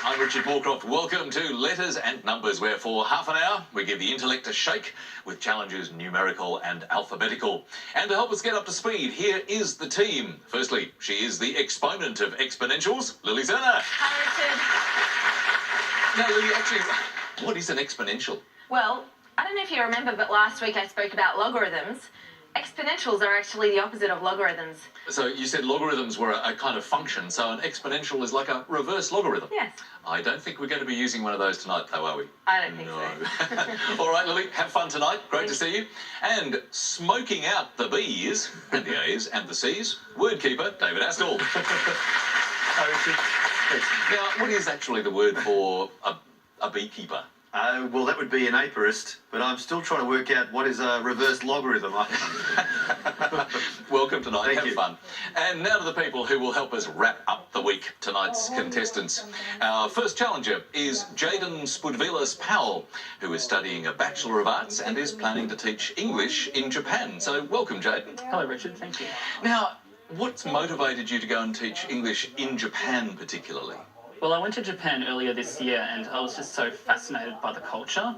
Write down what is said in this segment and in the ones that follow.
I'm Richard Morecroft. Welcome to Letters and Numbers, where for half an hour we give the intellect a shake with challenges numerical and alphabetical. And to help us get up to speed, here is the team. Firstly, she is the exponent of exponentials, Lily Serna. Hi, Richard. Now, Lily, actually, what is an exponential? Well, I don't know if you remember, but last week I spoke about logarithms. Exponentials are actually the opposite of logarithms. So you said logarithms were a kind of function, so an exponential is like a reverse logarithm? Yes. I don't think we're going to be using one of those tonight, though, are we? I don't think so. so. All right, Lily, have fun tonight. Great to see you. And smoking out the B's and the A's and the C's, word keeper David Astle. Hi, Richard. Thanks. Now, what is actually the word for a beekeeper? Well, that would be an apiarist, but I'm still trying to work out what is a reverse logarithm. Welcome tonight, Thank have you. fun. And now to the people who will help us wrap up the week, tonight's contestants. Our first challenger is Jayden Spudvilas-Powell, who is studying a Bachelor of Arts and is planning to teach English in Japan. So welcome, Jayden. Hello, Richard. Thank you. Now, what's motivated you to go and teach English in Japan particularly? Well, I went to Japan earlier this year and I was just so fascinated by the culture.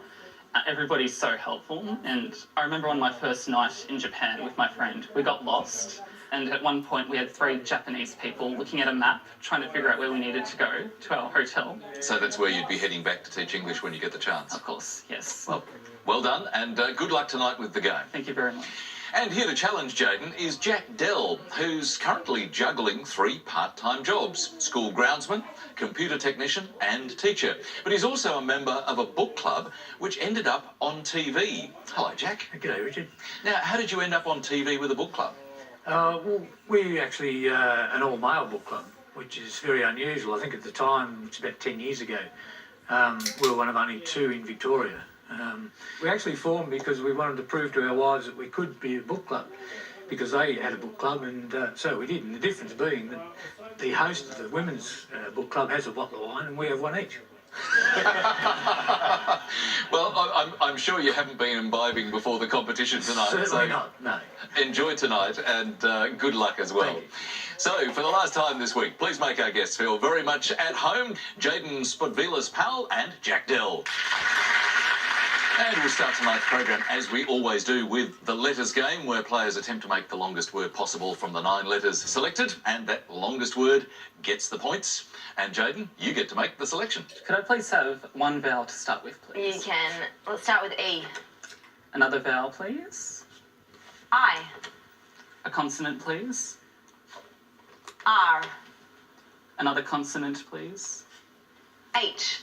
Everybody's so helpful, and I remember on my first night in Japan with my friend, we got lost, and at one point we had 3 Japanese people looking at a map trying to figure out where we needed to go to our hotel. So that's where you'd be heading back to teach English when you get the chance? Of course, yes. Well done, and good luck tonight with the game. Thank you very much. And here to challenge Jayden is Jack Dell, who's currently juggling 3 part-time jobs: school groundsman, computer technician and teacher. But he's also a member of a book club which ended up on TV. Hello, Jack. G'day, Richard. Now, how did you end up on TV with a book club? Well, we actually an all-male book club, which is very unusual. I think at the time, it's about 10 years ago, we were one of only 2 in Victoria. We actually formed because we wanted to prove to our wives that we could be a book club, because they had a book club, and so we did. And the difference being that the host of the women's book club has a bottle of wine and we have one each. Well, I'm sure you haven't been imbibing before the competition tonight. Certainly not, no. Enjoy tonight and good luck as well. Thank you. So, for the last time this week, please make our guests feel very much at home. Jayden Spudvilas-Powell and Jack Dell. And we'll start tonight's program, as we always do, with the letters game, where players attempt to make the longest word possible from the 9 letters selected, and that longest word gets the points. And Jayden, you get to make the selection. Could I please have one vowel to start with, please? You can. Let's start with E. Another vowel, please. I. A consonant, please. R. Another consonant, please. H.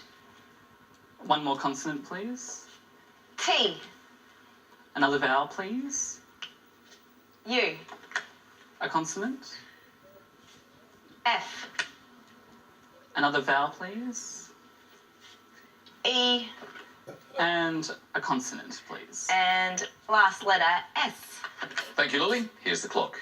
One more consonant, please. T. Another vowel, please. U. A consonant. F. Another vowel, please. E. And a consonant, please. And last letter, S. Thank you, Lily. Here's the clock.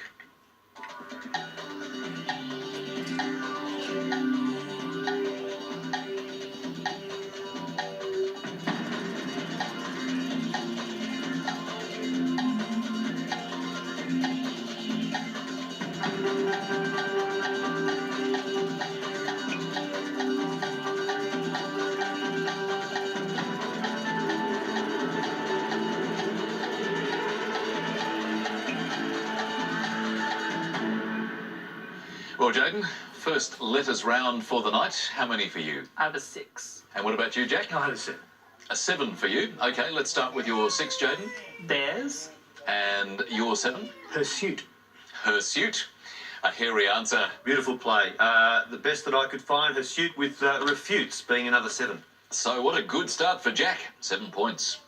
Well, Jayden, first letters round for the night. How many for you? I have a 6. And what about you, Jack? I had a 7. A 7 for you. Okay, let's start with your 6, Jayden. Theirs. And your 7? Hirsute. Hirsute. A hairy answer. Beautiful play. The best that I could find, hirsute with refutes being another 7. So what a good start for Jack. 7 points.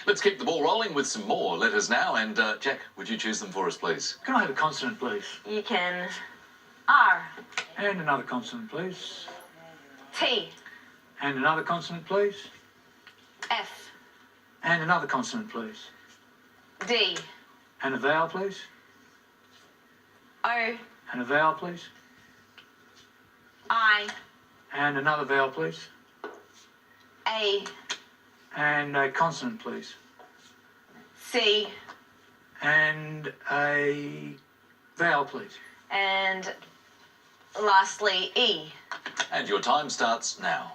Let's keep the ball rolling with some more letters now. And Jack, would you choose them for us, please? Can I have a consonant, please? You can. R. And another consonant, please. T. And another consonant, please. F. And another consonant, please. D. And a vowel, please. O. And a vowel, please. I. And another vowel, please. A. And a consonant, please. C. And a vowel, please. And lastly, E. And your time starts now.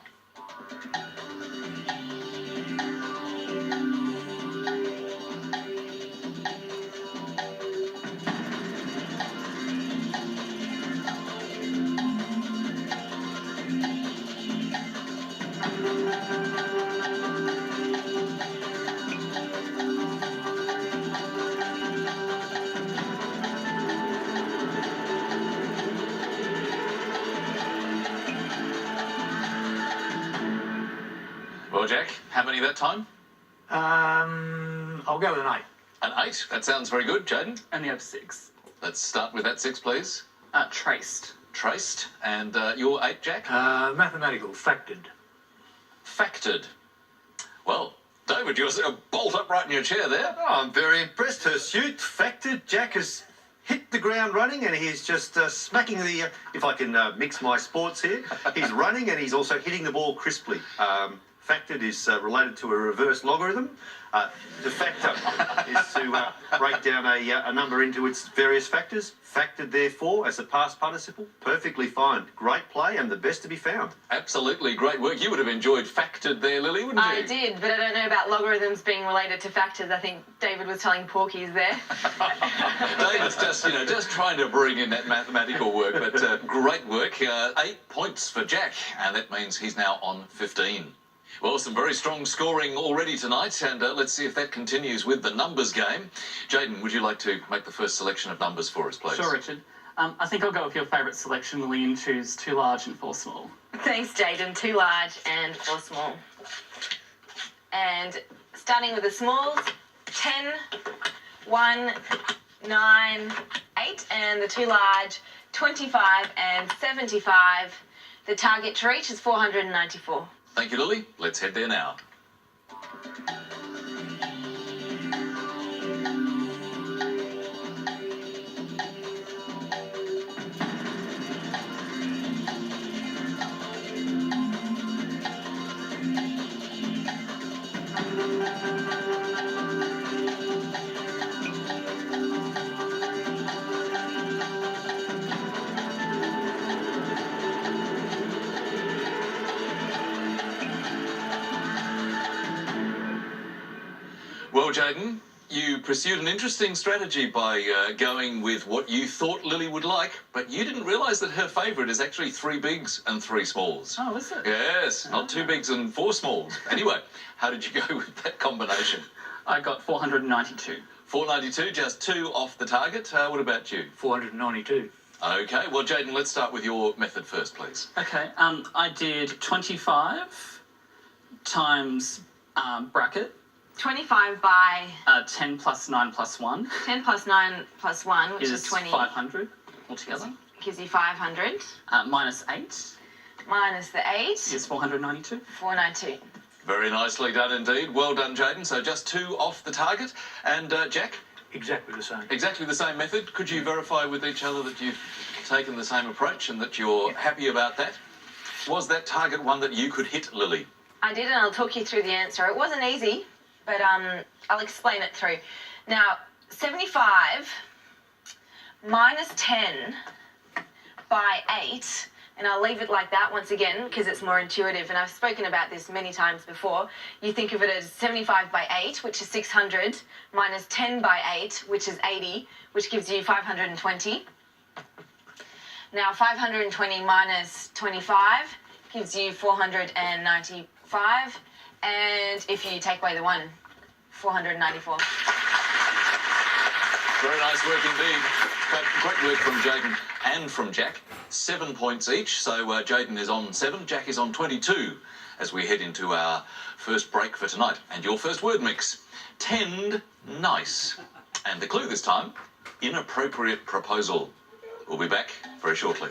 Well, Jack, how many that time? I'll go with an 8. An 8. That sounds very good. Jayden, Only have 6. let's start with that 6, please. Traced. Traced. And your 8, Jack? Mathematical, factored. Factored. Well, David, you're sort of bolt upright in your chair there. Oh, I'm very impressed. Hirsute, factored. Jack has hit the ground running and he's just smacking the... if I can mix my sports here. He's running and he's also hitting the ball crisply. Factored is related to a reverse logarithm. To factor is to break down a number into its various factors. Factored, therefore, as a past participle, perfectly fine. Great play and the best to be found. Absolutely great work. You would have enjoyed factored there, Lily, wouldn't you? I did, but I don't know about logarithms being related to factors. I think David was telling porkies there. David's just trying to bring in that mathematical work, but great work. 8 points for Jack, and that means he's now on 15. Well, some very strong scoring already tonight, and let's see if that continues with the numbers game. Jayden, would you like to make the first selection of numbers for us, please? Sure, Richard. I think I'll go with your favourite selection, Lily, and choose 2 large and 4 small. Thanks, Jayden. 2 large and 4 small. And starting with the smalls, 10, 1, 9, 8, and the 2 large, 25 and 75. The target to reach is 494. Thank you, Lily. Let's head there now. Well, Jayden, you pursued an interesting strategy by going with what you thought Lily would like, but you didn't realise that her favourite is actually 3 bigs and 3 smalls. Oh, is it? Yes, not 2 bigs and 4 smalls. Anyway, how did you go with that combination? I got 492. 492, just 2 off the target. What about you? 492. Okay, well, Jayden, let's start with your method first, please. Okay, I did 25 times bracket, 25 by 10 plus 9 plus 1 10 plus 9 plus 1, which is 20. 500 altogether. Gives you 500. Minus 8 Minus the 8, is 492. 492. Very nicely done indeed. Well done, Jayden. So just 2 off the target. And Jack? Exactly the same. Exactly the same method. Could you verify with each other that you've taken the same approach and that you're happy about that? Was that target one that you could hit, Lily? I did, and I'll talk you through the answer. It wasn't easy, but I'll explain it through. Now, 75 minus 10 by 8, and I'll leave it like that once again because it's more intuitive, and I've spoken about this many times before. You think of it as 75 by 8, which is 600, minus 10 by 8, which is 80, which gives you 520. Now, 520 minus 25 gives you 495, and if you take away the 1, 494. Very nice work indeed. Great work from Jayden and from Jack. 7 points each, so Jayden is on 7, Jack is on 22 as we head into our first break for tonight. And your first word mix, tend nice. And the clue this time, inappropriate proposal. We'll be back very shortly.